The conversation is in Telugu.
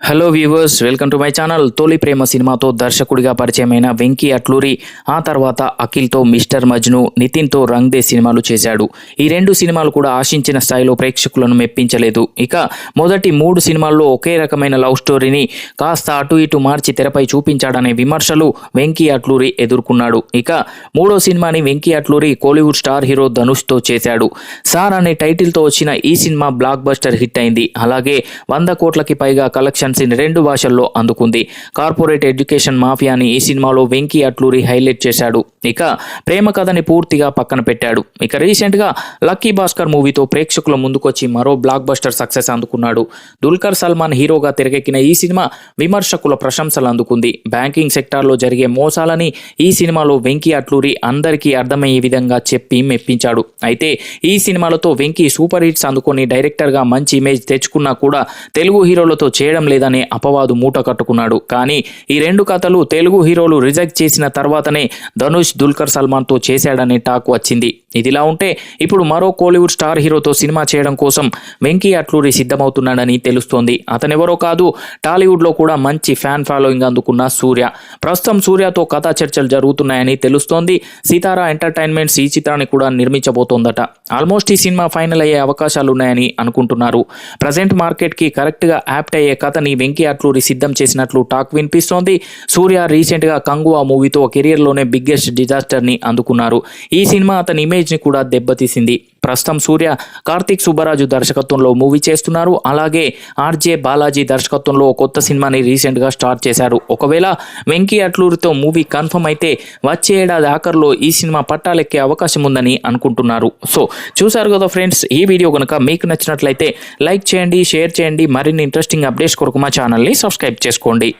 Hello viewers, welcome to my channel. తొలి ప్రేమ సినిమాతో దర్శకుడిగా పరిచయమైన వెంకీ అట్లూరి ఆ తర్వాత అఖిల్తో మిస్టర్ మజ్ను, నితిన్తో రంగ్ దే సినిమాలు చేశాడు. ఈ రెండు సినిమాలు కూడా ఆశించిన స్థాయిలో ప్రేక్షకులను మెప్పించలేదు. ఇక మొదటి 3 సినిమాల్లో ఒకే రకమైన లవ్ స్టోరీని కాస్త అటు ఇటు మార్చి తెరపై చూపించాడనే విమర్శలు వెంకీ అట్లూరి ఎదుర్కొన్నాడు. ఇక 3వ సినిమాని వెంకీ అట్లూరి కోలీవుడ్ స్టార్ హీరో ధనుష్తో చేశాడు. సార్ అనే టైటిల్తో వచ్చిన ఈ సినిమా బ్లాక్ బస్టర్ హిట్ అయింది. అలాగే 100 కోట్లకి పైగా కలెక్షన్ 2 భాషల్లో అందుకుంది. కార్పొరేట్ ఎడ్యుకేషన్ మాఫియాని ఈ సినిమాలో వెంకీ అట్లూరి హైలైట్ చేశాడు. ఇక ప్రేమ కథని పూర్తిగా పక్కన పెట్టాడు. ఇక రీసెంట్ గా లక్కీ భాస్కర్ మూవీతో ప్రేక్షకుల ముందుకొచ్చి మరో బ్లాక్ బస్టర్ సక్సెస్ అందుకున్నాడు. దుల్కర్ సల్మాన్ హీరోగా తెరకెక్కిన ఈ సినిమా విమర్శకుల ప్రశంసలు అందుకుంది. బ్యాంకింగ్ సెక్టార్లో జరిగే మోసాలని ఈ సినిమాలో వెంకీ అట్లూరి అందరికీ అర్థమయ్యే విధంగా చెప్పి మెప్పించాడు. అయితే ఈ సినిమాలతో వెంకీ సూపర్ హిట్స్ అందుకొని డైరెక్టర్ గా మంచి ఇమేజ్ తెచ్చుకున్నా కూడా తెలుగు హీరోలతో చేయడం లేదనే అపవాదు మూట కట్టుకున్నాడు. కానీ ఈ 2 కథలు తెలుగు హీరోలు రిజెక్ట్ చేసిన తర్వాతనే ధనుష్ దుల్కర్ సల్మాన్ తో చేశాడనే టాక్ వచ్చింది. ఇదిలా ఉంటే ఇప్పుడు మరో కోలీవుడ్ స్టార్ హీరోతో సినిమా చేయడం కోసం వెంకీ అట్లూరి సిద్ధమవుతున్నాడని తెలుస్తోంది. అతనెవరో కాదు, టాలీవుడ్ లో కూడా మంచి ఫ్యాన్ ఫాలోయింగ్ అందుకున్న సూర్య. ప్రస్తుతం సూర్యతో కథా చర్చలు జరుగుతున్నాయని తెలుస్తోంది. సితారా ఎంటర్టైన్మెంట్స్ ఈ చిత్రాన్ని కూడా నిర్మించబోతోందట. ఆల్మోస్ట్ ఈ సినిమా ఫైనల్ అయ్యే అవకాశాలున్నాయని అనుకుంటున్నారు. ప్రజెంట్ మార్కెట్ కి కరెక్ట్ గా యాప్ట్ అయ్యే కథని వెంకీ అట్లూరి సిద్ధం చేసినట్లు టాక్ వినిపిస్తోంది. సూర్య రీసెంట్ గా కంగువా మూవీతో కెరియర్ లోనే బిగ్గెస్ట్ డిజాస్టర్ ని అందుకున్నారు. ఈ సినిమా అతని ఇమేజ్ ని కూడా దెబ్బతీసింది. ప్రస్తుతం సూర్య కార్తిక్ సుబ్బరాజు దర్శకత్వంలో మూవీ చేస్తున్నారు. అలాగే ఆర్జే బాలాజీ దర్శకత్వంలో కొత్త సినిమాని రీసెంట్ గా స్టార్ట్ చేశారు. ఒకవేళ వెంకీ అట్లూరితో మూవీ కన్ఫర్మ్ అయితే వచ్చే ఏడాది ఆఖర్లో ఈ సినిమా పట్టాలెక్కే అవకాశం ఉందని అనుకుంటున్నారు. సో చూసారు కదా ఫ్రెండ్స్, ఈ వీడియో కనుక మీకు నచ్చినట్లయితే లైక్ చేయండి, షేర్ చేయండి. మరిన్ని ఇంట్రెస్టింగ్ అప్డేట్స్ కొరకు మా ఛానల్ని సబ్స్క్రైబ్ చేసుకోండి.